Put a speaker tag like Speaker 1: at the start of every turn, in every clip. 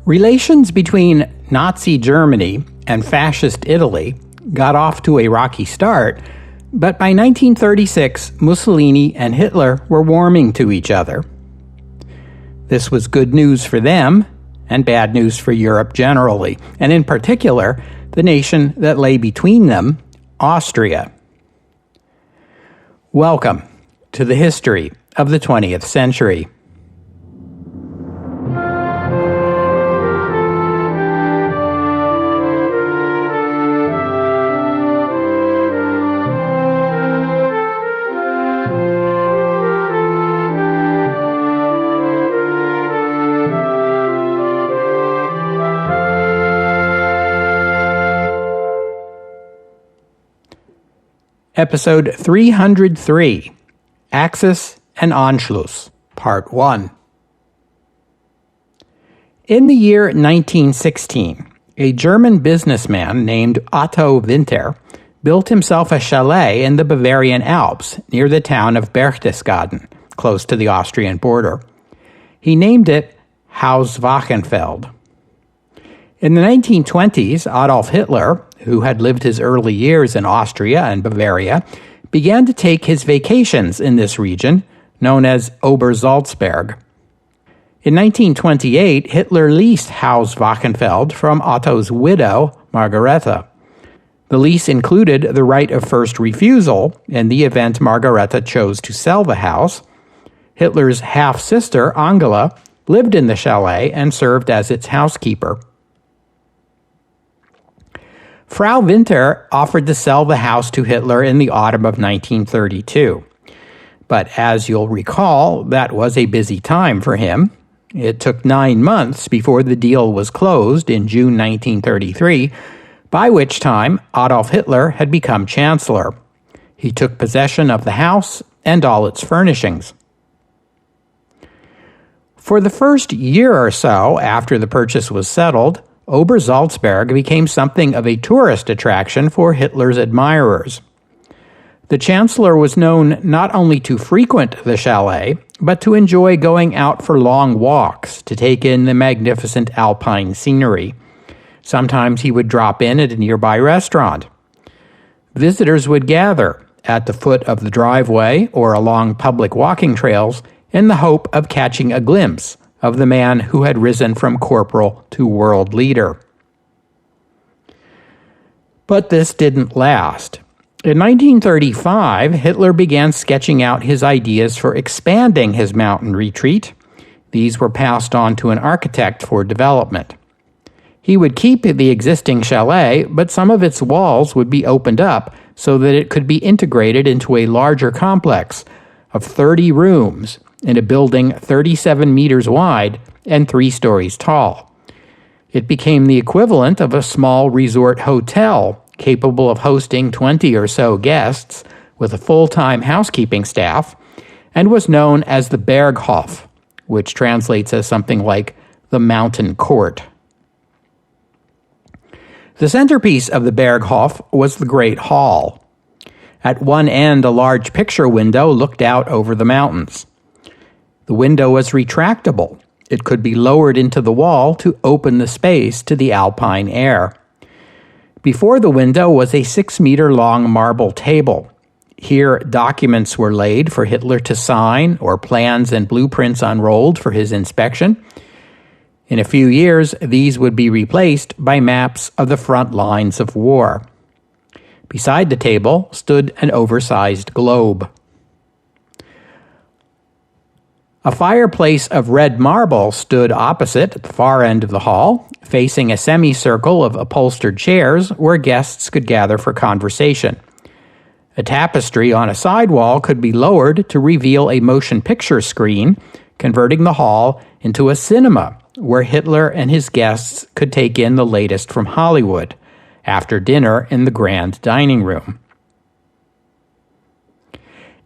Speaker 1: Relations between Nazi Germany and Fascist Italy got off to a rocky start, but by 1936, Mussolini and Hitler were warming to each other. This was good news for them, and bad news for Europe generally, and in particular, the nation that lay between them, Austria. Welcome to the history of the 20th century. Episode 303, Axis and Anschluss, Part 1. In the year 1916, a German businessman named Otto Winter built himself a chalet in the Bavarian Alps near the town of Berchtesgaden, close to the Austrian border. He named it Haus Wachenfeld. In the 1920s, Adolf Hitler, who had lived his early years in Austria and Bavaria, began to take his vacations in this region, known as Obersalzberg. In 1928, Hitler leased Haus Wachenfeld from Otto's widow, Margareta. The lease included the right of first refusal in the event Margareta chose to sell the house. Hitler's half-sister, Angela, lived in the chalet and served as its housekeeper. Frau Winter offered to sell the house to Hitler in the autumn of 1932. But as you'll recall, that was a busy time for him. It took 9 months before the deal was closed in June 1933, by which time Adolf Hitler had become chancellor. He took possession of the house and all its furnishings. For the first year or so after the purchase was settled, Obersalzberg became something of a tourist attraction for Hitler's admirers. The Chancellor was known not only to frequent the chalet, but to enjoy going out for long walks to take in the magnificent alpine scenery. Sometimes he would drop in at a nearby restaurant. Visitors would gather at the foot of the driveway or along public walking trails in the hope of catching a glimpse of the man who had risen from corporal to world leader. But this didn't last. In 1935, Hitler began sketching out his ideas for expanding his mountain retreat. These were passed on to an architect for development. He would keep the existing chalet, but some of its walls would be opened up so that it could be integrated into a larger complex of 30 rooms in a building 37 meters wide and 3 stories tall. It became the equivalent of a small resort hotel capable of hosting 20 or so guests with a full-time housekeeping staff, and was known as the Berghof, which translates as something like the mountain court. The centerpiece of the Berghof was the Great Hall. At one end, a large picture window looked out over the mountains. The window was retractable. It could be lowered into the wall to open the space to the alpine air. Before the window was a 6-meter-long marble table. Here, documents were laid for Hitler to sign or plans and blueprints unrolled for his inspection. In a few years, these would be replaced by maps of the front lines of war. Beside the table stood an oversized globe. A fireplace of red marble stood opposite at the far end of the hall, facing a semicircle of upholstered chairs where guests could gather for conversation. A tapestry on a side wall could be lowered to reveal a motion picture screen, converting the hall into a cinema where Hitler and his guests could take in the latest from Hollywood, after dinner in the grand dining room.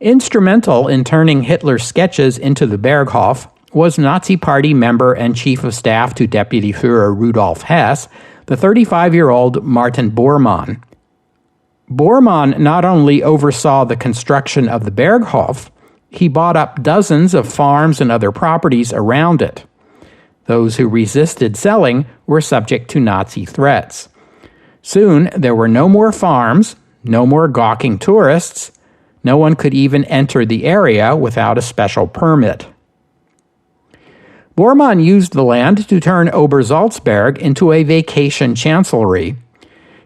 Speaker 1: Instrumental in turning Hitler's sketches into the Berghof was Nazi Party member and Chief of Staff to Deputy Führer Rudolf Hess, the 35-year-old Martin Bormann. Bormann not only oversaw the construction of the Berghof, he bought up dozens of farms and other properties around it. Those who resisted selling were subject to Nazi threats. Soon, there were no more farms, no more gawking tourists. No one could even enter the area without a special permit. Bormann used the land to turn Obersalzberg into a vacation chancellery.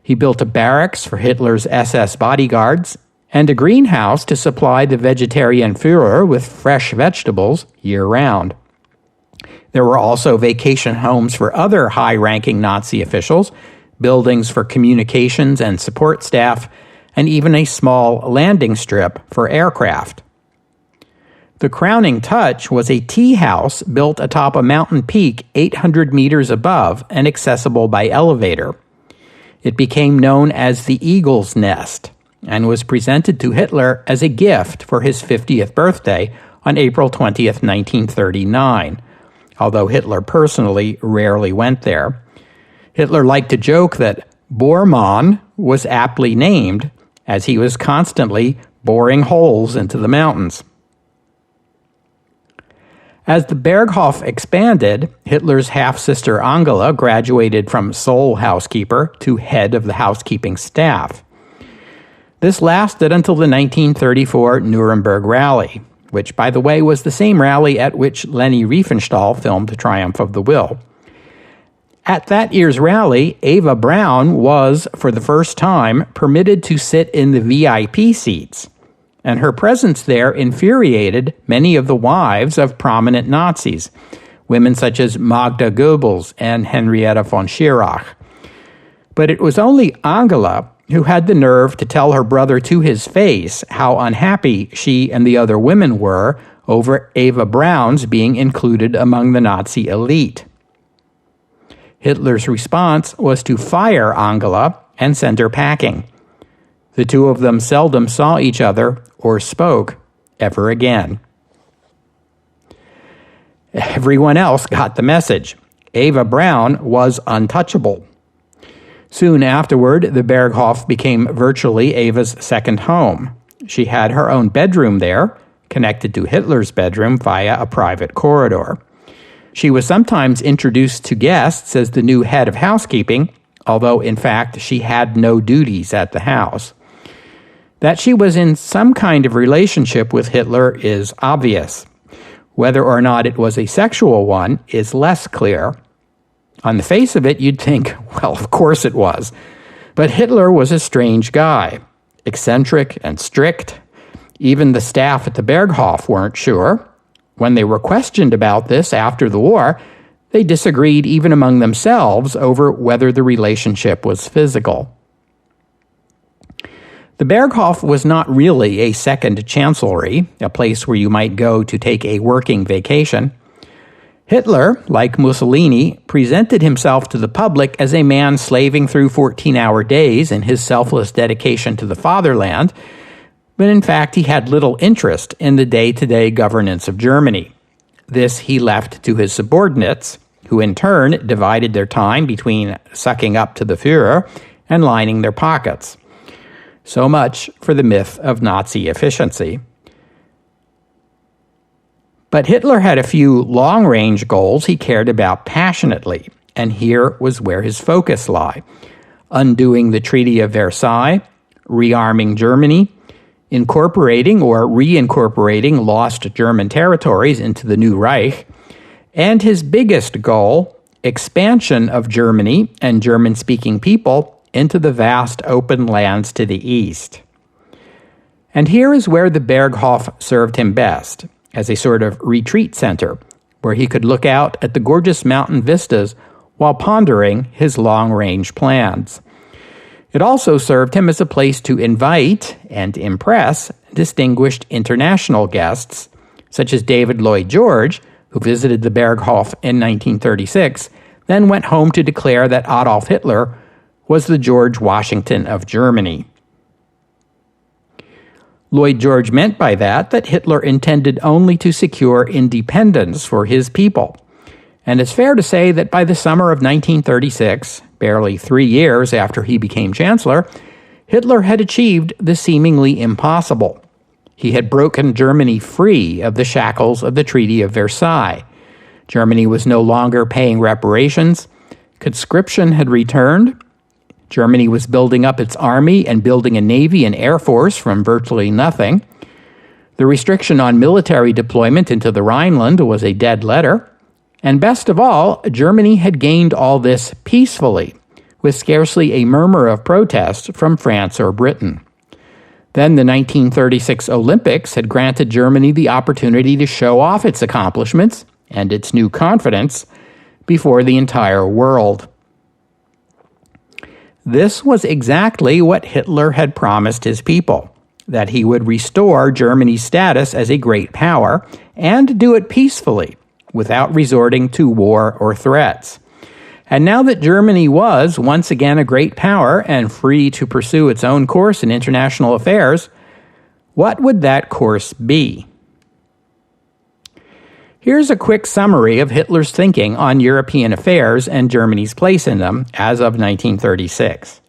Speaker 1: He built a barracks for Hitler's SS bodyguards and a greenhouse to supply the vegetarian Führer with fresh vegetables year-round. There were also vacation homes for other high-ranking Nazi officials, buildings for communications and support staff, and even a small landing strip for aircraft. The crowning touch was a tea house built atop a mountain peak 800 meters above and accessible by elevator. It became known as the Eagle's Nest and was presented to Hitler as a gift for his 50th birthday on April 20th, 1939, although Hitler personally rarely went there. Hitler liked to joke that Bormann was aptly named, as he was constantly boring holes into the mountains. As the Berghof expanded, Hitler's half-sister Angela graduated from sole housekeeper to head of the housekeeping staff. This lasted until the 1934 Nuremberg Rally, which, by the way, was the same rally at which Leni Riefenstahl filmed Triumph of the Will. At that year's rally, Eva Braun was, for the first time, permitted to sit in the VIP seats, and her presence there infuriated many of the wives of prominent Nazis, women such as Magda Goebbels and Henrietta von Schirach. But it was only Angela who had the nerve to tell her brother to his face how unhappy she and the other women were over Eva Braun's being included among the Nazi elite. Hitler's response was to fire Angela and send her packing. The two of them seldom saw each other or spoke ever again. Everyone else got the message. Eva Braun was untouchable. Soon afterward, the Berghof became virtually Eva's second home. She had her own bedroom there, connected to Hitler's bedroom via a private corridor. She was sometimes introduced to guests as the new head of housekeeping, although in fact she had no duties at the house. That she was in some kind of relationship with Hitler is obvious. Whether or not it was a sexual one is less clear. On the face of it, you'd think, well, of course it was. But Hitler was a strange guy, eccentric and strict. Even the staff at the Berghof weren't sure. When they were questioned about this after the war, they disagreed even among themselves over whether the relationship was physical. The Berghof was not really a second chancellery, a place where you might go to take a working vacation. Hitler, like Mussolini, presented himself to the public as a man slaving through 14-hour days in his selfless dedication to the fatherland, but in fact he had little interest in the day-to-day governance of Germany. This he left to his subordinates, who in turn divided their time between sucking up to the Führer and lining their pockets. So much for the myth of Nazi efficiency. But Hitler had a few long-range goals he cared about passionately, and here was where his focus lay: undoing the Treaty of Versailles, rearming Germany, incorporating or reincorporating lost German territories into the new Reich, and his biggest goal, expansion of Germany and German-speaking people into the vast open lands to the east. And here is where the Berghof served him best, as a sort of retreat center, where he could look out at the gorgeous mountain vistas while pondering his long-range plans. It also served him as a place to invite and impress distinguished international guests, such as David Lloyd George, who visited the Berghof in 1936, then went home to declare that Adolf Hitler was the George Washington of Germany. Lloyd George meant by that Hitler intended only to secure independence for his people. And it's fair to say that by the summer of 1936, barely 3 years after he became chancellor, Hitler had achieved the seemingly impossible. He had broken Germany free of the shackles of the Treaty of Versailles. Germany was no longer paying reparations. Conscription had returned. Germany was building up its army and building a navy and air force from virtually nothing. The restriction on military deployment into the Rhineland was a dead letter. And best of all, Germany had gained all this peacefully, with scarcely a murmur of protest from France or Britain. Then the 1936 Olympics had granted Germany the opportunity to show off its accomplishments and its new confidence before the entire world. This was exactly what Hitler had promised his people, that he would restore Germany's status as a great power and do it peacefully, without resorting to war or threats. And now that Germany was once again a great power and free to pursue its own course in international affairs, what would that course be? Here's a quick summary of Hitler's thinking on European affairs and Germany's place in them as of 1936.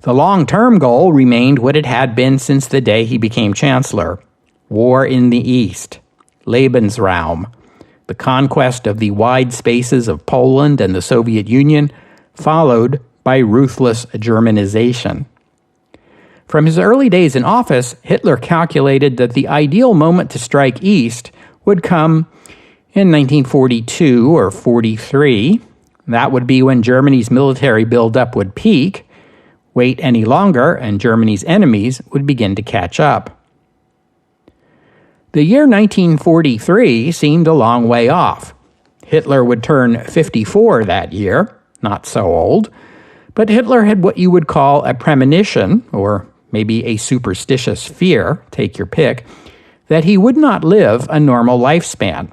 Speaker 1: The long-term goal remained what it had been since the day he became chancellor: war in the East, Lebensraum, the conquest of the wide spaces of Poland and the Soviet Union, followed by ruthless Germanization. From his early days in office, Hitler calculated that the ideal moment to strike east would come in 1942 or 43. That would be when Germany's military buildup would peak. Wait any longer, and Germany's enemies would begin to catch up. The year 1943 seemed a long way off. Hitler would turn 54 that year, not so old, but Hitler had what you would call a premonition, or maybe a superstitious fear, take your pick, that he would not live a normal lifespan,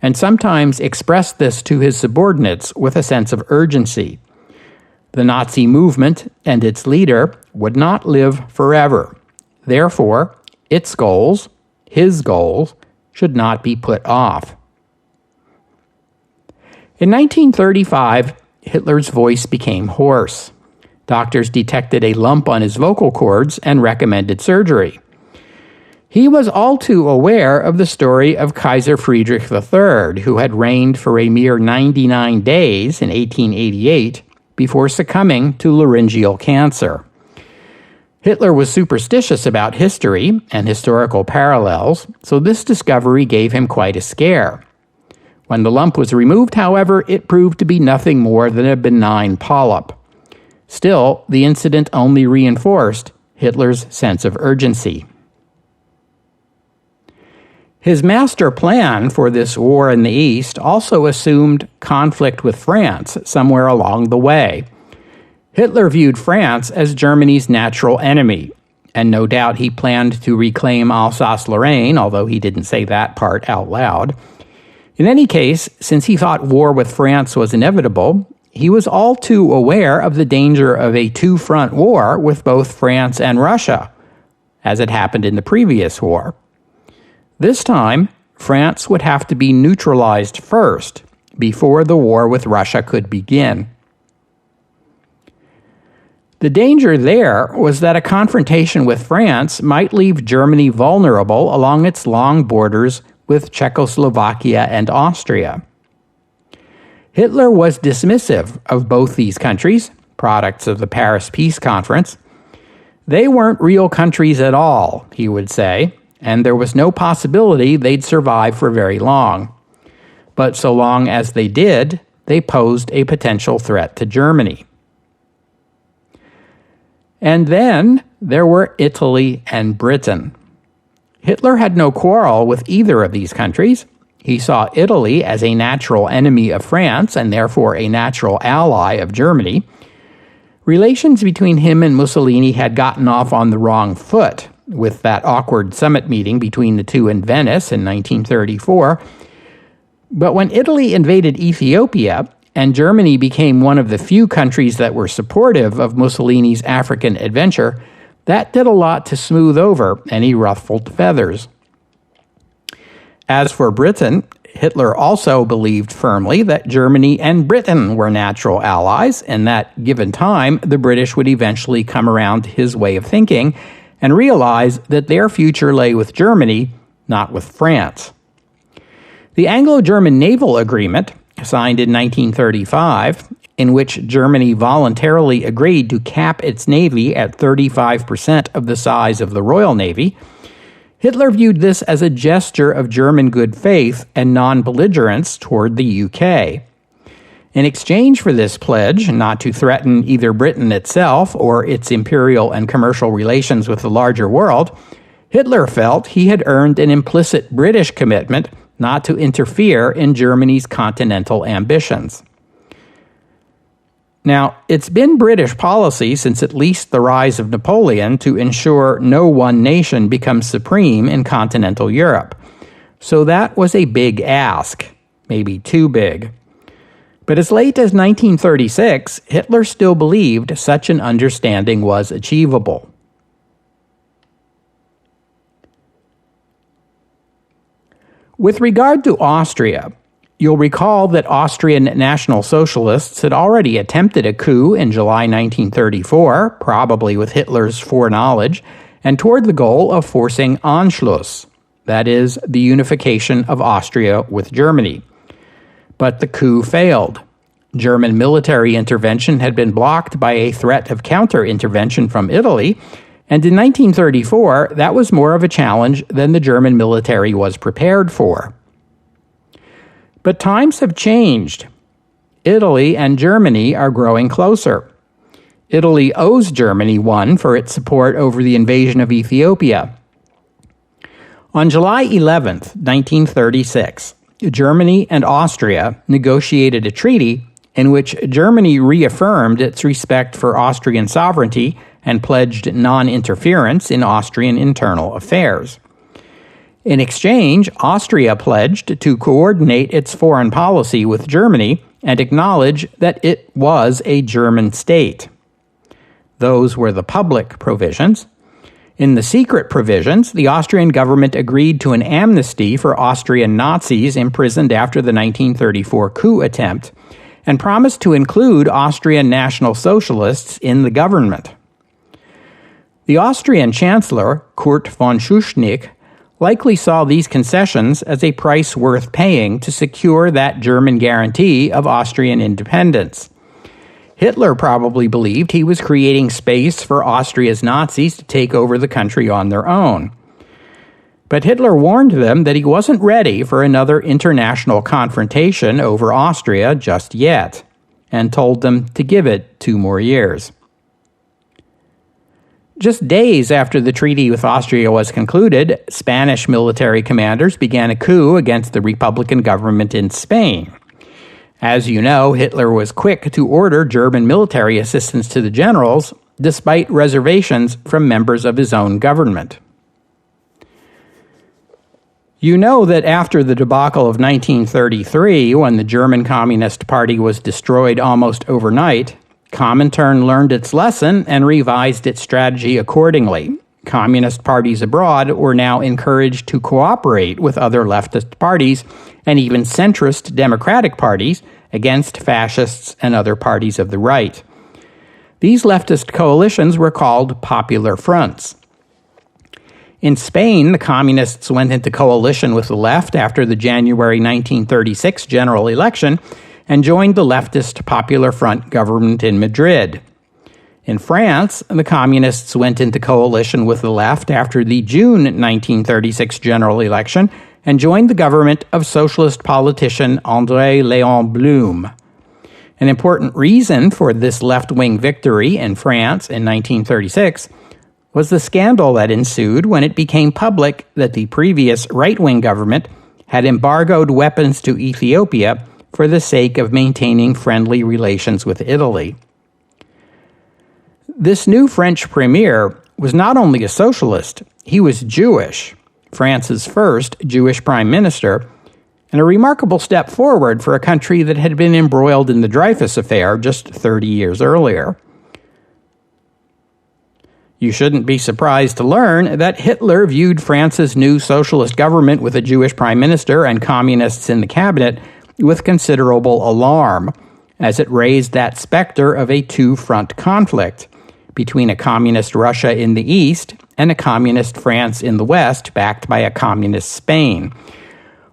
Speaker 1: and sometimes expressed this to his subordinates with a sense of urgency. The Nazi movement and its leader would not live forever. Therefore, its goals, his goals, should not be put off. In 1935, Hitler's voice became hoarse. Doctors detected a lump on his vocal cords and recommended surgery. He was all too aware of the story of Kaiser Friedrich III, who had reigned for a mere 99 days in 1888 before succumbing to laryngeal cancer. Hitler was superstitious about history and historical parallels, so this discovery gave him quite a scare. When the lump was removed, however, it proved to be nothing more than a benign polyp. Still, the incident only reinforced Hitler's sense of urgency. His master plan for this war in the East also assumed conflict with France somewhere along the way. Hitler viewed France as Germany's natural enemy, and no doubt he planned to reclaim Alsace-Lorraine, although he didn't say that part out loud. In any case, since he thought war with France was inevitable, he was all too aware of the danger of a two-front war with both France and Russia, as had happened in the previous war. This time, France would have to be neutralized first, before the war with Russia could begin. The danger there was that a confrontation with France might leave Germany vulnerable along its long borders with Czechoslovakia and Austria. Hitler was dismissive of both these countries, products of the Paris Peace Conference. They weren't real countries at all, he would say, and there was no possibility they'd survive for very long. But so long as they did, they posed a potential threat to Germany. And then there were Italy and Britain. Hitler had no quarrel with either of these countries. He saw Italy as a natural enemy of France and therefore a natural ally of Germany. Relations between him and Mussolini had gotten off on the wrong foot with that awkward summit meeting between the two in Venice in 1934. But when Italy invaded Ethiopia and Germany became one of the few countries that were supportive of Mussolini's African adventure, that did a lot to smooth over any ruffled feathers. As for Britain, Hitler also believed firmly that Germany and Britain were natural allies, and that, given time, the British would eventually come around to his way of thinking and realize that their future lay with Germany, not with France. The Anglo-German Naval Agreement, signed in 1935, in which Germany voluntarily agreed to cap its navy at 35% of the size of the Royal Navy, Hitler viewed this as a gesture of German good faith and non-belligerence toward the UK. In exchange for this pledge not to threaten either Britain itself or its imperial and commercial relations with the larger world, Hitler felt he had earned an implicit British commitment not to interfere in Germany's continental ambitions. Now, it's been British policy since at least the rise of Napoleon to ensure no one nation becomes supreme in continental Europe. So that was a big ask, maybe too big. But as late as 1936, Hitler still believed such an understanding was achievable. With regard to Austria, you'll recall that Austrian National Socialists had already attempted a coup in July 1934, probably with Hitler's foreknowledge, and toward the goal of forcing Anschluss, that is, the unification of Austria with Germany. But the coup failed. German military intervention had been blocked by a threat of counter-intervention from Italy, and in 1934, that was more of a challenge than the German military was prepared for. But times have changed. Italy and Germany are growing closer. Italy owes Germany one for its support over the invasion of Ethiopia. On July 11, 1936, Germany and Austria negotiated a treaty in which Germany reaffirmed its respect for Austrian sovereignty and pledged non-interference in Austrian internal affairs. In exchange, Austria pledged to coordinate its foreign policy with Germany and acknowledge that it was a German state. Those were the public provisions. In the secret provisions, the Austrian government agreed to an amnesty for Austrian Nazis imprisoned after the 1934 coup attempt and promised to include Austrian National Socialists in the government. The Austrian Chancellor, Kurt von Schuschnigg, likely saw these concessions as a price worth paying to secure that German guarantee of Austrian independence. Hitler probably believed he was creating space for Austria's Nazis to take over the country on their own. But Hitler warned them that he wasn't ready for another international confrontation over Austria just yet, and told them to give it 2 more years. Just days after the treaty with Austria was concluded, Spanish military commanders began a coup against the Republican government in Spain. As you know, Hitler was quick to order German military assistance to the generals, despite reservations from members of his own government. You know that after the debacle of 1933, when the German Communist Party was destroyed almost overnight, Comintern learned its lesson and revised its strategy accordingly. Communist parties abroad were now encouraged to cooperate with other leftist parties and even centrist democratic parties against fascists and other parties of the right. These leftist coalitions were called popular fronts. In Spain, the communists went into coalition with the left after the January 1936 general election and joined the leftist Popular Front government in Madrid. In France, the communists went into coalition with the left after the June 1936 general election and joined the government of socialist politician André Léon Blum. An important reason for this left-wing victory in France in 1936 was the scandal that ensued when it became public that the previous right-wing government had embargoed weapons to Ethiopia for the sake of maintaining friendly relations with Italy. This new French premier was not only a socialist, he was Jewish, France's first Jewish prime minister, and a remarkable step forward for a country that had been embroiled in the Dreyfus affair just 30 years earlier. You shouldn't be surprised to learn that Hitler viewed France's new socialist government with a Jewish prime minister and communists in the cabinet with considerable alarm, as it raised that specter of a two-front conflict between a communist Russia in the east and a communist France in the west, backed by a communist Spain.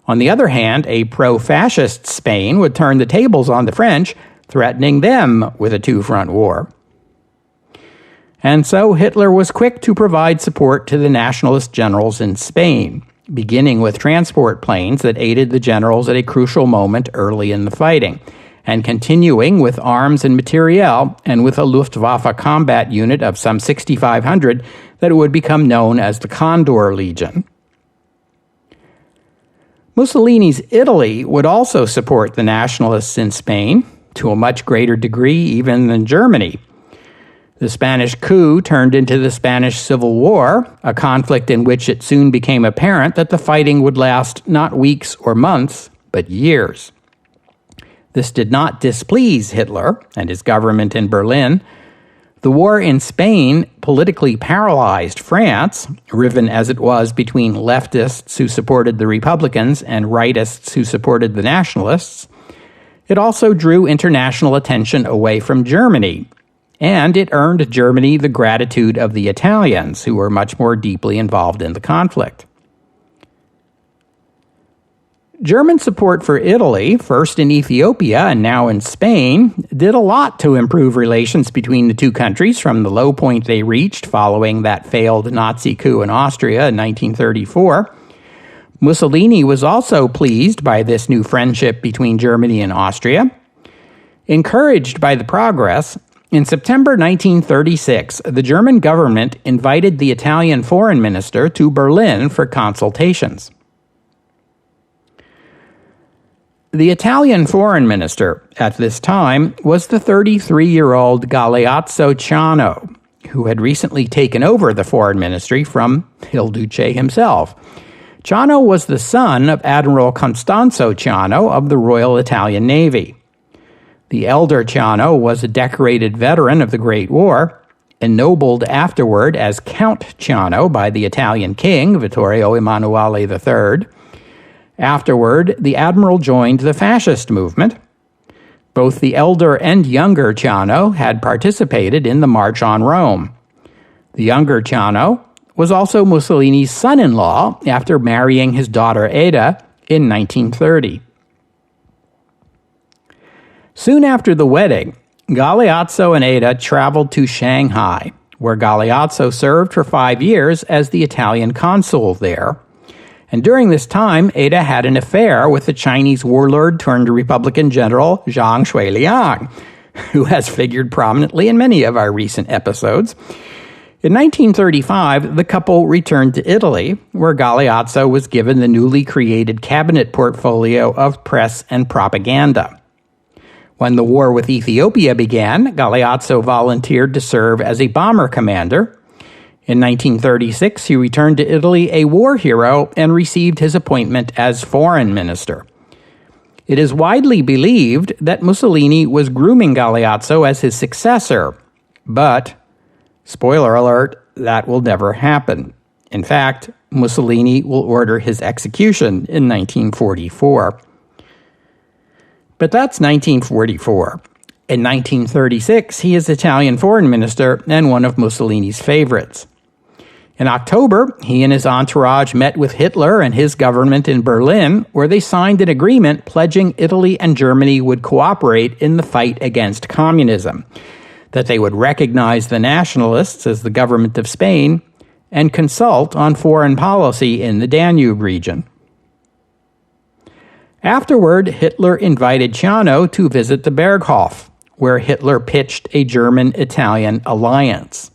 Speaker 1: On the other hand, a pro-fascist Spain would turn the tables on the French, threatening them with a two-front war. And so Hitler was quick to provide support to the nationalist generals in Spain, beginning with transport planes that aided the generals at a crucial moment early in the fighting, and continuing with arms and materiel, and with a Luftwaffe combat unit of some 6,500 that would become known as the Condor Legion. Mussolini's Italy would also support the nationalists in Spain, to a much greater degree even than Germany. The Spanish coup turned into the Spanish Civil War, a conflict in which it soon became apparent that the fighting would last not weeks or months, but years. This did not displease Hitler and his government in Berlin. The war in Spain politically paralyzed France, riven as it was between leftists who supported the Republicans and rightists who supported the nationalists. It also drew international attention away from Germany, and it earned Germany the gratitude of the Italians, who were much more deeply involved in the conflict. German support for Italy, first in Ethiopia and now in Spain, did a lot to improve relations between the two countries from the low point they reached following that failed Nazi coup in Austria in 1934. Mussolini was also pleased by this new friendship between Germany and Austria. Encouraged by the progress, in September 1936, the German government invited the Italian foreign minister to Berlin for consultations. The Italian foreign minister at this time was the 33-year-old Galeazzo Ciano, who had recently taken over the foreign ministry from Il Duce himself. Ciano was the son of Admiral Costanzo Ciano of the Royal Italian Navy. The elder Ciano was a decorated veteran of the Great War, ennobled afterward as Count Ciano by the Italian king, Vittorio Emanuele III. Afterward, the admiral joined the fascist movement. Both the elder and younger Ciano had participated in the March on Rome. The younger Ciano was also Mussolini's son-in-law after marrying his daughter Ada in 1930. Soon after the wedding, Galeazzo and Ada traveled to Shanghai, where Galeazzo served for 5 years as the Italian consul there. And during this time, Ada had an affair with the Chinese warlord turned Republican general Zhang Shuiliang, who has figured prominently in many of our recent episodes. In 1935, the couple returned to Italy, where Galeazzo was given the newly created cabinet portfolio of press and propaganda. When the war with Ethiopia began, Galeazzo volunteered to serve as a bomber commander. In 1936, he returned to Italy a war hero and received his appointment as foreign minister. It is widely believed that Mussolini was grooming Galeazzo as his successor, but, spoiler alert, that will never happen. In fact, Mussolini will order his execution in 1944. But that's 1944. In 1936, he is Italian foreign minister and one of Mussolini's favorites. In October, he and his entourage met with Hitler and his government in Berlin, where they signed an agreement pledging Italy and Germany would cooperate in the fight against communism, that they would recognize the nationalists as the government of Spain, and consult on foreign policy in the Danube region. Afterward, Hitler invited Ciano to visit the Berghof, where Hitler pitched a German-Italian alliance.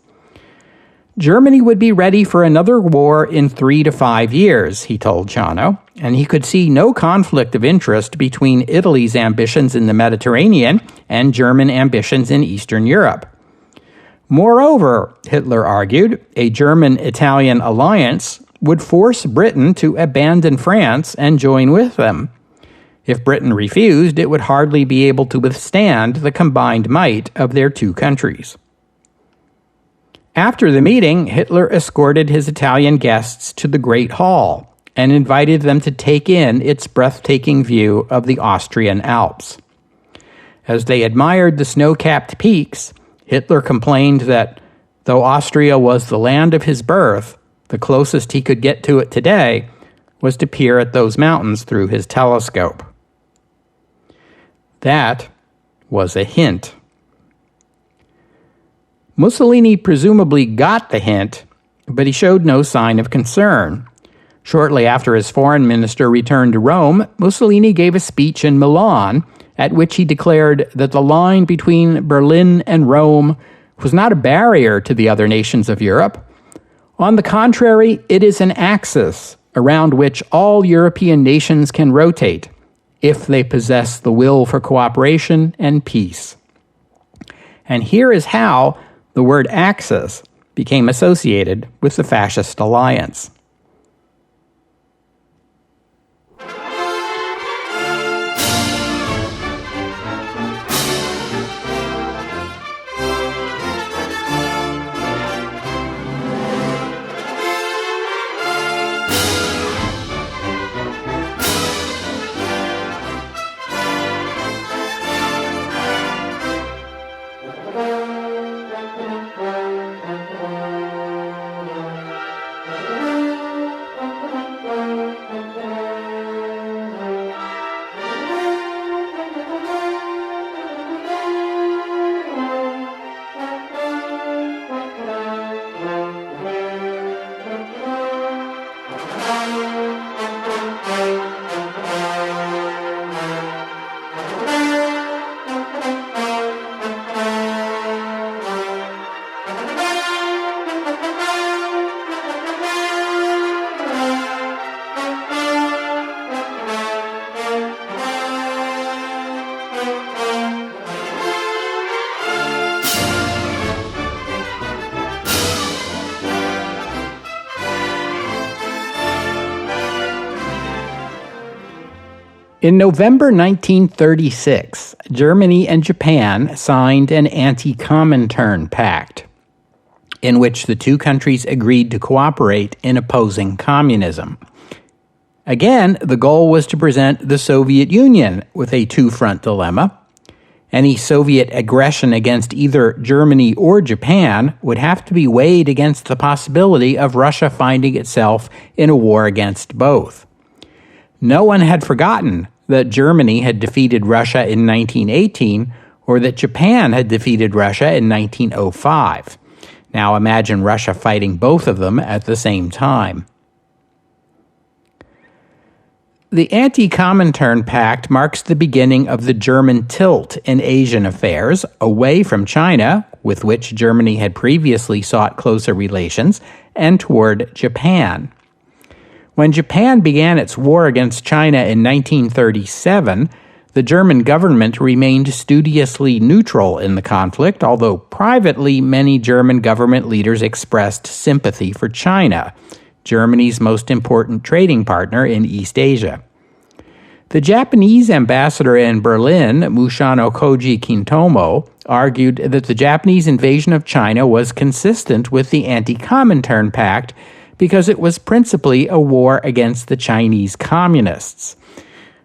Speaker 1: Germany would be ready for another war in 3 to 5 years, he told Ciano, and he could see no conflict of interest between Italy's ambitions in the Mediterranean and German ambitions in Eastern Europe. Moreover, Hitler argued, a German-Italian alliance would force Britain to abandon France and join with them. If Britain refused, it would hardly be able to withstand the combined might of their two countries. After the meeting, Hitler escorted his Italian guests to the Great Hall and invited them to take in its breathtaking view of the Austrian Alps. As they admired the snow-capped peaks, Hitler complained that, though Austria was the land of his birth, the closest he could get to it today, was to peer at those mountains through his telescope. That was a hint. Mussolini presumably got the hint, but he showed no sign of concern. Shortly after his foreign minister returned to Rome, Mussolini gave a speech in Milan at which he declared that the line between Berlin and Rome was not a barrier to the other nations of Europe. On the contrary, it is an axis around which all European nations can rotate if they possess the will for cooperation and peace. And here is how the word Axis became associated with the fascist alliance. In November 1936, Germany and Japan signed an anti-Comintern pact, in which the two countries agreed to cooperate in opposing communism. Again, the goal was to present the Soviet Union with a two-front dilemma. Any Soviet aggression against either Germany or Japan would have to be weighed against the possibility of Russia finding itself in a war against both. No one had forgotten that Germany had defeated Russia in 1918 or that Japan had defeated Russia in 1905. Now imagine Russia fighting both of them at the same time. The Anti-Comintern Pact marks the beginning of the German tilt in Asian affairs, away from China, with which Germany had previously sought closer relations, and toward Japan. When Japan began its war against China in 1937, the German government remained studiously neutral in the conflict, although privately many German government leaders expressed sympathy for China, Germany's most important trading partner in East Asia. The Japanese ambassador in Berlin, Mushano Koji Kintomo, argued that the Japanese invasion of China was consistent with the Anti-Comintern Pact because it was principally a war against the Chinese communists.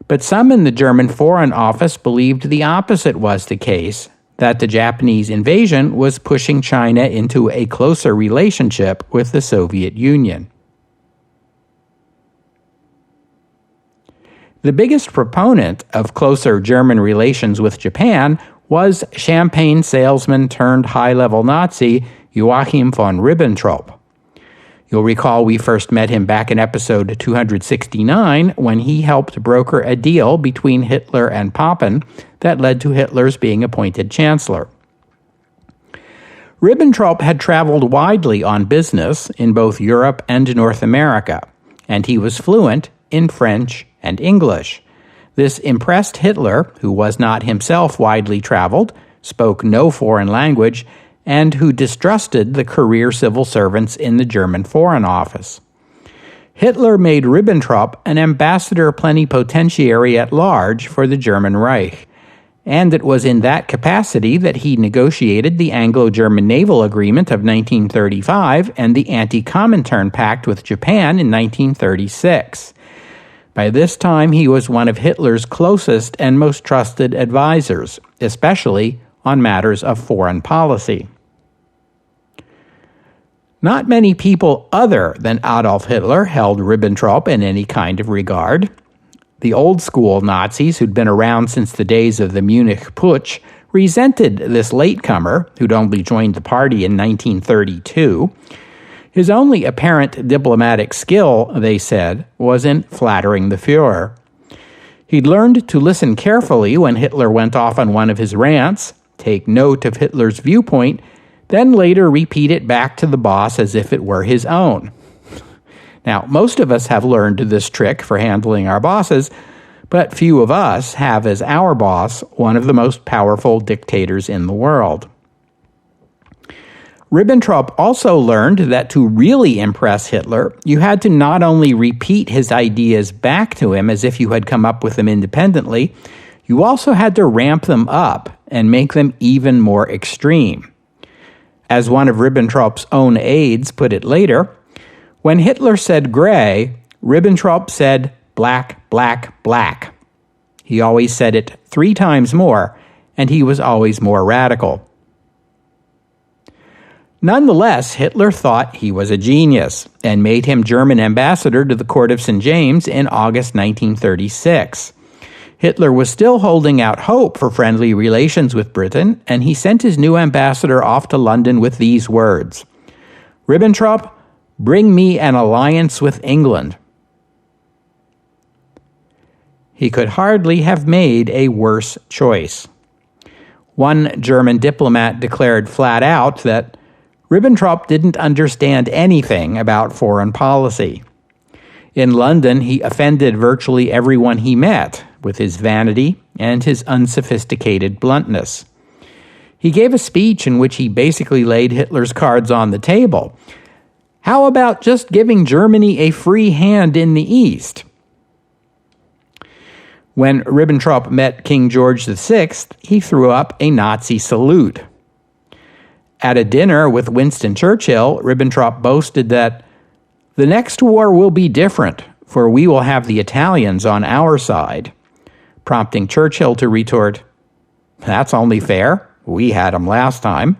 Speaker 1: But some in the German Foreign Office believed the opposite was the case, that the Japanese invasion was pushing China into a closer relationship with the Soviet Union. The biggest proponent of closer German relations with Japan was champagne salesman turned high-level Nazi Joachim von Ribbentrop. You'll recall we first met him back in episode 269 when he helped broker a deal between Hitler and Papen that led to Hitler's being appointed chancellor. Ribbentrop had traveled widely on business in both Europe and North America, and he was fluent in French and English. This impressed Hitler, who was not himself widely traveled, spoke no foreign language, and who distrusted the career civil servants in the German Foreign Office. Hitler made Ribbentrop an ambassador plenipotentiary at large for the German Reich, and it was in that capacity that he negotiated the Anglo-German Naval Agreement of 1935 and the Anti-Comintern Pact with Japan in 1936. By this time, he was one of Hitler's closest and most trusted advisors, especially on matters of foreign policy. Not many people other than Adolf Hitler held Ribbentrop in any kind of regard. The old-school Nazis, who'd been around since the days of the Munich Putsch, resented this latecomer, who'd only joined the party in 1932. His only apparent diplomatic skill, they said, was in flattering the Führer. He'd learned to listen carefully when Hitler went off on one of his rants, take note of Hitler's viewpoint, then later repeat it back to the boss as if it were his own. Now, most of us have learned this trick for handling our bosses, but few of us have as our boss one of the most powerful dictators in the world. Ribbentrop also learned that to really impress Hitler, you had to not only repeat his ideas back to him as if you had come up with them independently, you also had to ramp them up and make them even more extreme. As one of Ribbentrop's own aides put it later, when Hitler said gray, Ribbentrop said black, black, black. He always said it 3 times more, and he was always more radical. Nonetheless, Hitler thought he was a genius and made him German ambassador to the court of St. James in August 1936. Hitler was still holding out hope for friendly relations with Britain, and he sent his new ambassador off to London with these words: "Ribbentrop, bring me an alliance with England." He could hardly have made a worse choice. One German diplomat declared flat out that Ribbentrop didn't understand anything about foreign policy. In London, he offended virtually everyone he met with his vanity and his unsophisticated bluntness. He gave a speech in which he basically laid Hitler's cards on the table. How about just giving Germany a free hand in the East? When Ribbentrop met King George VI, he threw up a Nazi salute. At a dinner with Winston Churchill, Ribbentrop boasted that the next war will be different, for we will have the Italians on our side, prompting Churchill to retort, "That's only fair. We had 'em last time."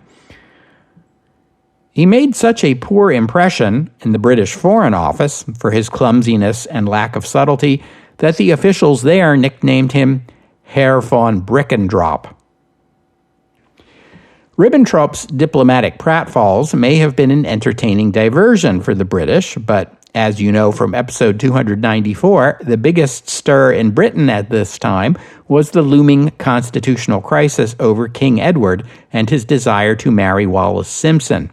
Speaker 1: He made such a poor impression in the British Foreign Office for his clumsiness and lack of subtlety that the officials there nicknamed him Herr von Brickendrop. Ribbentrop's diplomatic pratfalls may have been an entertaining diversion for the British, but as you know from episode 294, the biggest stir in Britain at this time was the looming constitutional crisis over King Edward and his desire to marry Wallis Simpson.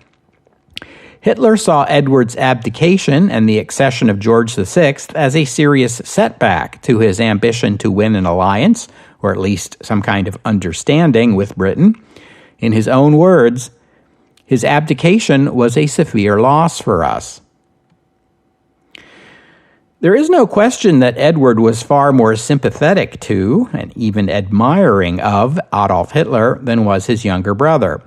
Speaker 1: Hitler saw Edward's abdication and the accession of George VI as a serious setback to his ambition to win an alliance, or at least some kind of understanding with Britain. In his own words, his abdication was a severe loss for us. There is no question that Edward was far more sympathetic to, and even admiring of, Adolf Hitler than was his younger brother.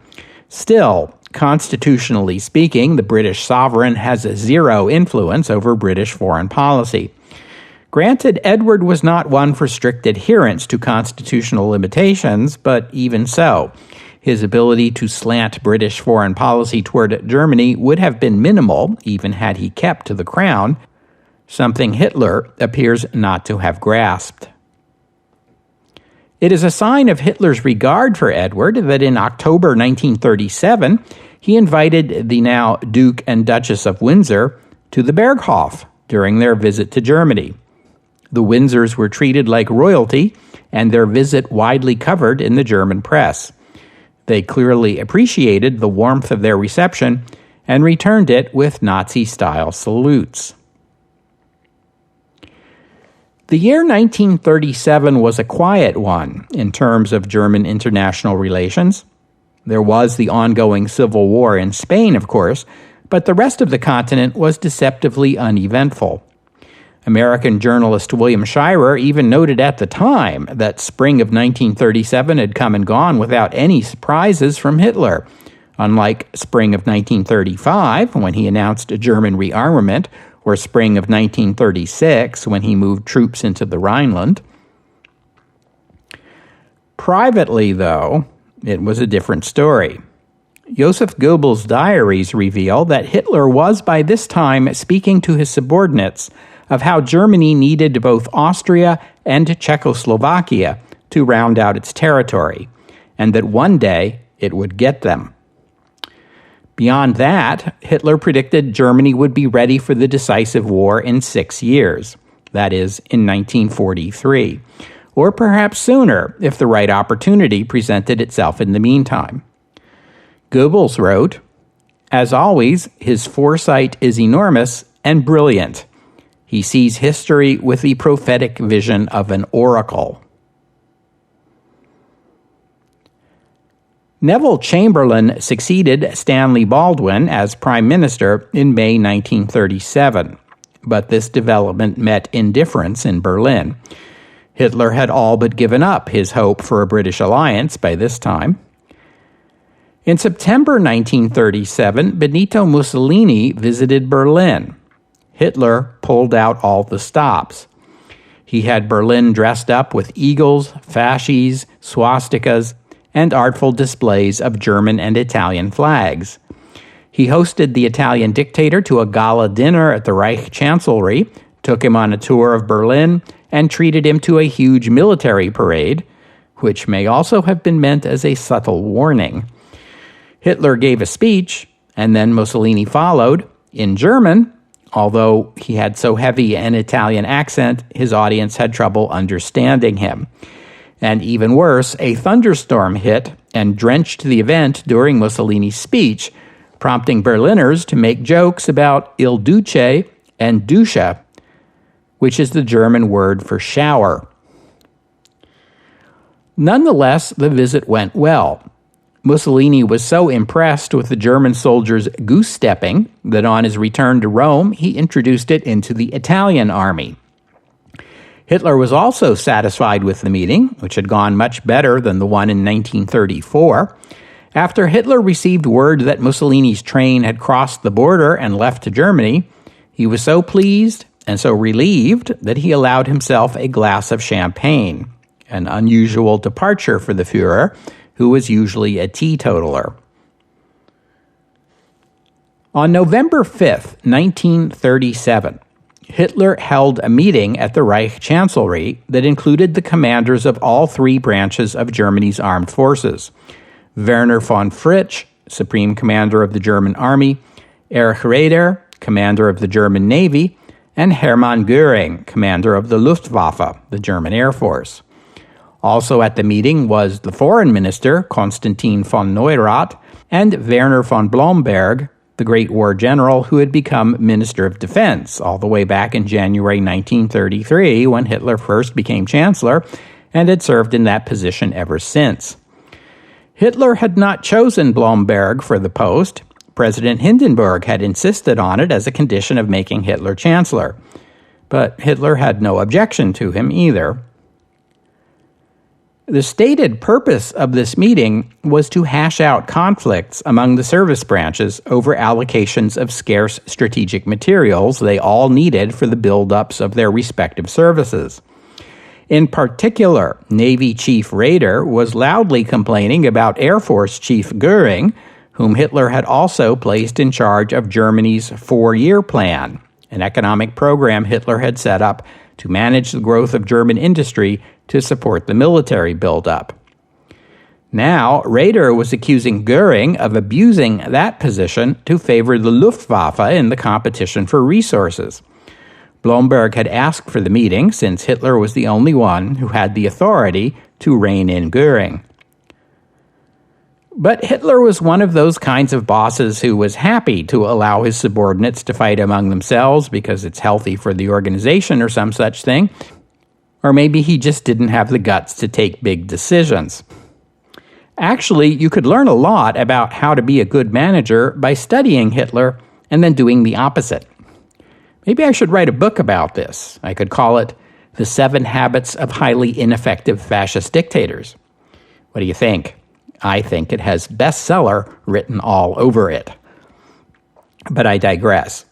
Speaker 1: Still, constitutionally speaking, the British sovereign has zero influence over British foreign policy. Granted, Edward was not one for strict adherence to constitutional limitations, but even so, his ability to slant British foreign policy toward Germany would have been minimal, even had he kept to the crown, something Hitler appears not to have grasped. It is a sign of Hitler's regard for Edward that in October 1937, he invited the now Duke and Duchess of Windsor to the Berghof during their visit to Germany. The Windsors were treated like royalty, and their visit widely covered in the German press. They clearly appreciated the warmth of their reception and returned it with Nazi-style salutes. The year 1937 was a quiet one in terms of German international relations. There was the ongoing civil war in Spain, of course, but the rest of the continent was deceptively uneventful. American journalist William Shirer even noted at the time that spring of 1937 had come and gone without any surprises from Hitler, unlike spring of 1935 when he announced a German rearmament, or spring of 1936 when he moved troops into the Rhineland. Privately, though, it was a different story. Joseph Goebbels' diaries reveal that Hitler was by this time speaking to his subordinates of how Germany needed both Austria and Czechoslovakia to round out its territory, and that one day it would get them. Beyond that, Hitler predicted Germany would be ready for the decisive war in 6 years, that is, in 1943, or perhaps sooner if the right opportunity presented itself in the meantime. Goebbels wrote, "As always, his foresight is enormous and brilliant. He sees history with the prophetic vision of an oracle." Neville Chamberlain succeeded Stanley Baldwin as Prime Minister in May 1937, but this development met indifference in Berlin. Hitler had all but given up his hope for a British alliance by this time. In September 1937, Benito Mussolini visited Berlin. Hitler pulled out all the stops. He had Berlin dressed up with eagles, fasces, swastikas, and artful displays of German and Italian flags. He hosted the Italian dictator to a gala dinner at the Reich Chancellery, took him on a tour of Berlin, and treated him to a huge military parade, which may also have been meant as a subtle warning. Hitler gave a speech, and then Mussolini followed, in German, although he had so heavy an Italian accent, his audience had trouble understanding him. And even worse, a thunderstorm hit and drenched the event during Mussolini's speech, prompting Berliners to make jokes about Il Duce and Dusche, which is the German word for shower. Nonetheless, the visit went well. Mussolini was so impressed with the German soldiers' goose-stepping that on his return to Rome, he introduced it into the Italian army. Hitler was also satisfied with the meeting, which had gone much better than the one in 1934. After Hitler received word that Mussolini's train had crossed the border and left to Germany, he was so pleased and so relieved that he allowed himself a glass of champagne, an unusual departure for the Führer, who was usually a teetotaler. On November 5th, 1937, Hitler held a meeting at the Reich Chancellery that included the commanders of all three branches of Germany's armed forces: Werner von Fritsch, Supreme Commander of the German Army, Erich Raeder, Commander of the German Navy, and Hermann Göring, Commander of the Luftwaffe, the German Air Force. Also at the meeting was the Foreign Minister, Konstantin von Neurath, and Werner von Blomberg, the Great War General who had become Minister of Defense all the way back in January 1933 when Hitler first became Chancellor and had served in that position ever since. Hitler had not chosen Blomberg for the post. President Hindenburg had insisted on it as a condition of making Hitler Chancellor. But Hitler had no objection to him either. The stated purpose of this meeting was to hash out conflicts among the service branches over allocations of scarce strategic materials they all needed for the buildups of their respective services. In particular, Navy Chief Raeder was loudly complaining about Air Force Chief Göring, whom Hitler had also placed in charge of Germany's 4-year plan, an economic program Hitler had set up to manage the growth of German industry to support the military buildup. Now, Raeder was accusing Göring of abusing that position to favor the Luftwaffe in the competition for resources. Blomberg had asked for the meeting since Hitler was the only one who had the authority to rein in Göring. But Hitler was one of those kinds of bosses who was happy to allow his subordinates to fight among themselves because it's healthy for the organization or some such thing. Or maybe he just didn't have the guts to take big decisions. Actually, you could learn a lot about how to be a good manager by studying Hitler and then doing the opposite. Maybe I should write a book about this. I could call it The 7 Habits of Highly Ineffective Fascist Dictators. What do you think? I think it has bestseller written all over it. But I digress.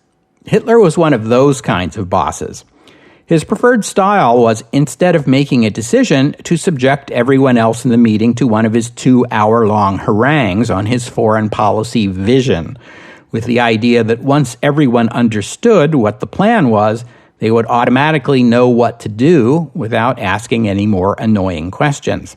Speaker 1: Hitler was one of those kinds of bosses. His preferred style was, instead of making a decision, to subject everyone else in the meeting to one of his 2-hour-long harangues on his foreign policy vision, with the idea that once everyone understood what the plan was, they would automatically know what to do without asking any more annoying questions.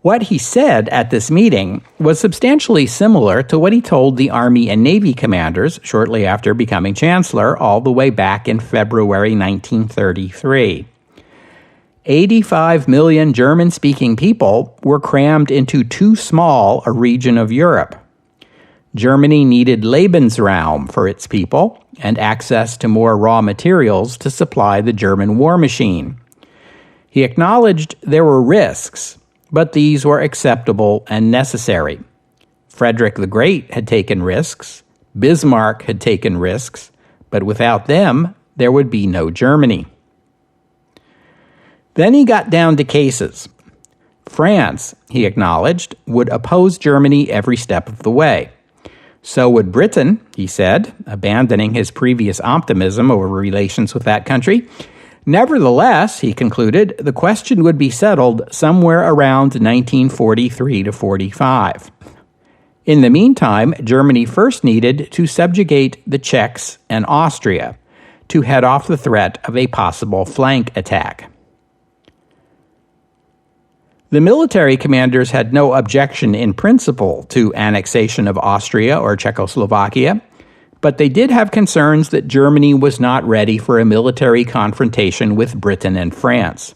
Speaker 1: What he said at this meeting was substantially similar to what he told the Army and Navy commanders shortly after becoming Chancellor all the way back in February 1933. 85 million German-speaking people were crammed into too small a region of Europe. Germany needed Lebensraum for its people and access to more raw materials to supply the German war machine. He acknowledged there were risks, but these were acceptable and necessary. Frederick the Great had taken risks, Bismarck had taken risks, but without them, there would be no Germany. Then he got down to cases. France, he acknowledged, would oppose Germany every step of the way. So would Britain, he said, abandoning his previous optimism over relations with that country. Nevertheless, he concluded, the question would be settled somewhere around 1943 to 45. In the meantime, Germany first needed to subjugate the Czechs and Austria to head off the threat of a possible flank attack. The military commanders had no objection in principle to annexation of Austria or Czechoslovakia, but they did have concerns that Germany was not ready for a military confrontation with Britain and France.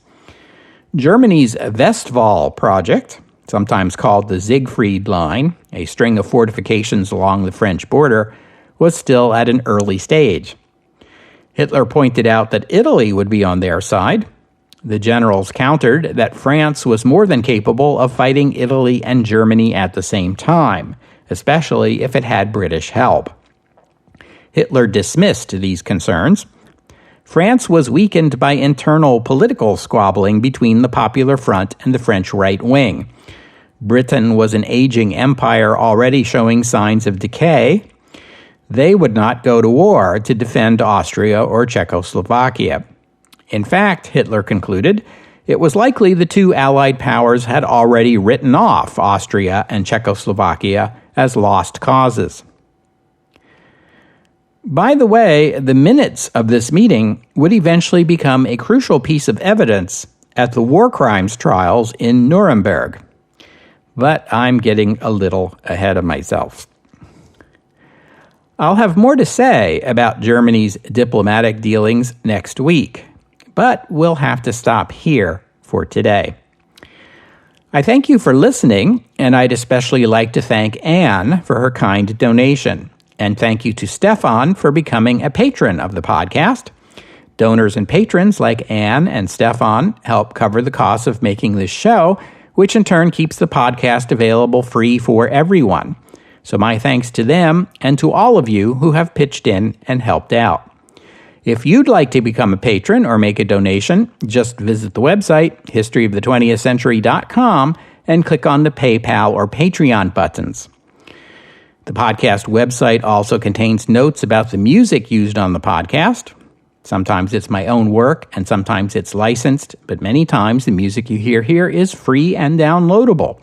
Speaker 1: Germany's Westwall project, sometimes called the Siegfried Line, a string of fortifications along the French border, was still at an early stage. Hitler pointed out that Italy would be on their side. The generals countered that France was more than capable of fighting Italy and Germany at the same time, especially if it had British help. Hitler dismissed these concerns. France was weakened by internal political squabbling between the Popular Front and the French right wing. Britain was an aging empire already showing signs of decay. They would not go to war to defend Austria or Czechoslovakia. In fact, Hitler concluded, it was likely the two Allied powers had already written off Austria and Czechoslovakia as lost causes. By the way, the minutes of this meeting would eventually become a crucial piece of evidence at the war crimes trials in Nuremberg. But I'm getting a little ahead of myself. I'll have more to say about Germany's diplomatic dealings next week, but we'll have to stop here for today. I thank you for listening, and I'd especially like to thank Anne for her kind donation. And thank you to Stefan for becoming a patron of the podcast. Donors and patrons like Anne and Stefan help cover the costs of making this show, which in turn keeps the podcast available free for everyone. So my thanks to them and to all of you who have pitched in and helped out. If you'd like to become a patron or make a donation, just visit the website, historyofthe20thcentury.com, and click on the PayPal or Patreon buttons. The podcast website also contains notes about the music used on the podcast. Sometimes it's my own work, and sometimes it's licensed, but many times the music you hear here is free and downloadable.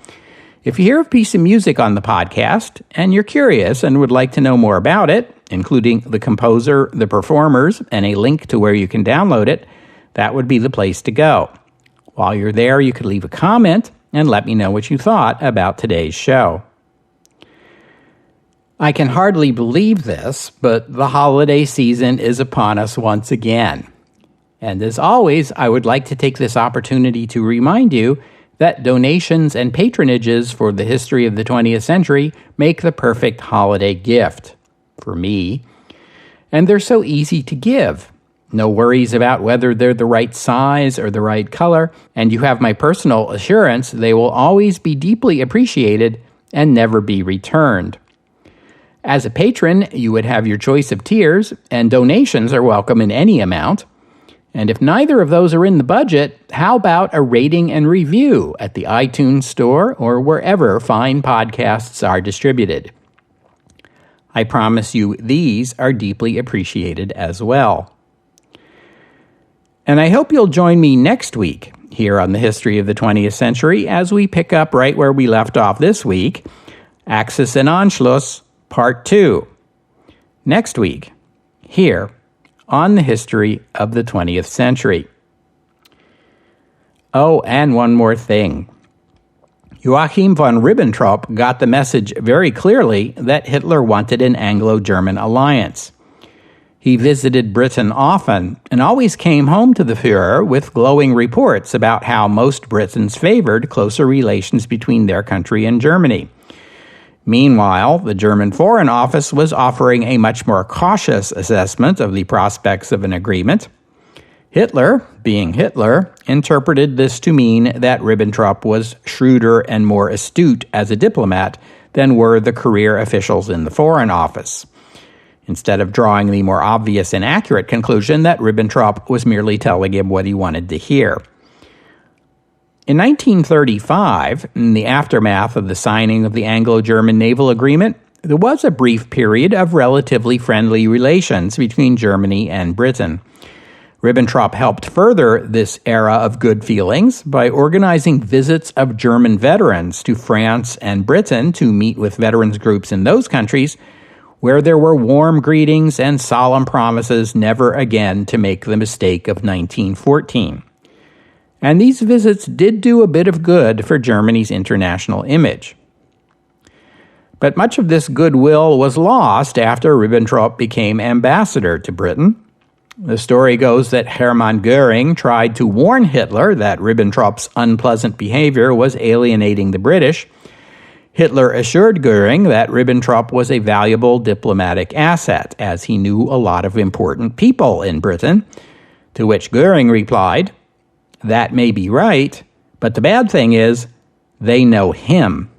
Speaker 1: If you hear a piece of music on the podcast, and you're curious and would like to know more about it, including the composer, the performers, and a link to where you can download it, that would be the place to go. While you're there, you could leave a comment and let me know what you thought about today's show. I can hardly believe this, but the holiday season is upon us once again. And as always, I would like to take this opportunity to remind you that donations and patronages for the history of the 20th century make the perfect holiday gift. For me. And they're so easy to give. No worries about whether they're the right size or the right color, and you have my personal assurance they will always be deeply appreciated and never be returned. As a patron, you would have your choice of tiers, and donations are welcome in any amount. And if neither of those are in the budget, how about a rating and review at the iTunes Store or wherever fine podcasts are distributed? I promise you these are deeply appreciated as well. And I hope you'll join me next week here on the History of the 20th Century as we pick up right where we left off this week, Axis and Anschluss, Part 2. Next week, here on the History of the 20th Century. Oh, and one more thing. Joachim von Ribbentrop got the message very clearly that Hitler wanted an Anglo-German alliance. He visited Britain often and always came home to the Führer with glowing reports about how most Britons favored closer relations between their country and Germany. Meanwhile, the German Foreign Office was offering a much more cautious assessment of the prospects of an agreement. Hitler, being Hitler, interpreted this to mean that Ribbentrop was shrewder and more astute as a diplomat than were the career officials in the Foreign Office, instead of drawing the more obvious and accurate conclusion that Ribbentrop was merely telling him what he wanted to hear. In 1935, in the aftermath of the signing of the Anglo-German Naval Agreement, there was a brief period of relatively friendly relations between Germany and Britain. Ribbentrop helped further this era of good feelings by organizing visits of German veterans to France and Britain to meet with veterans groups in those countries, where there were warm greetings and solemn promises never again to make the mistake of 1914. And these visits did do a bit of good for Germany's international image. But much of this goodwill was lost after Ribbentrop became ambassador to Britain. The story goes that Hermann Göring tried to warn Hitler that Ribbentrop's unpleasant behavior was alienating the British. Hitler assured Göring that Ribbentrop was a valuable diplomatic asset, as he knew a lot of important people in Britain, to which Göring replied, "That may be right, but the bad thing is, they know him."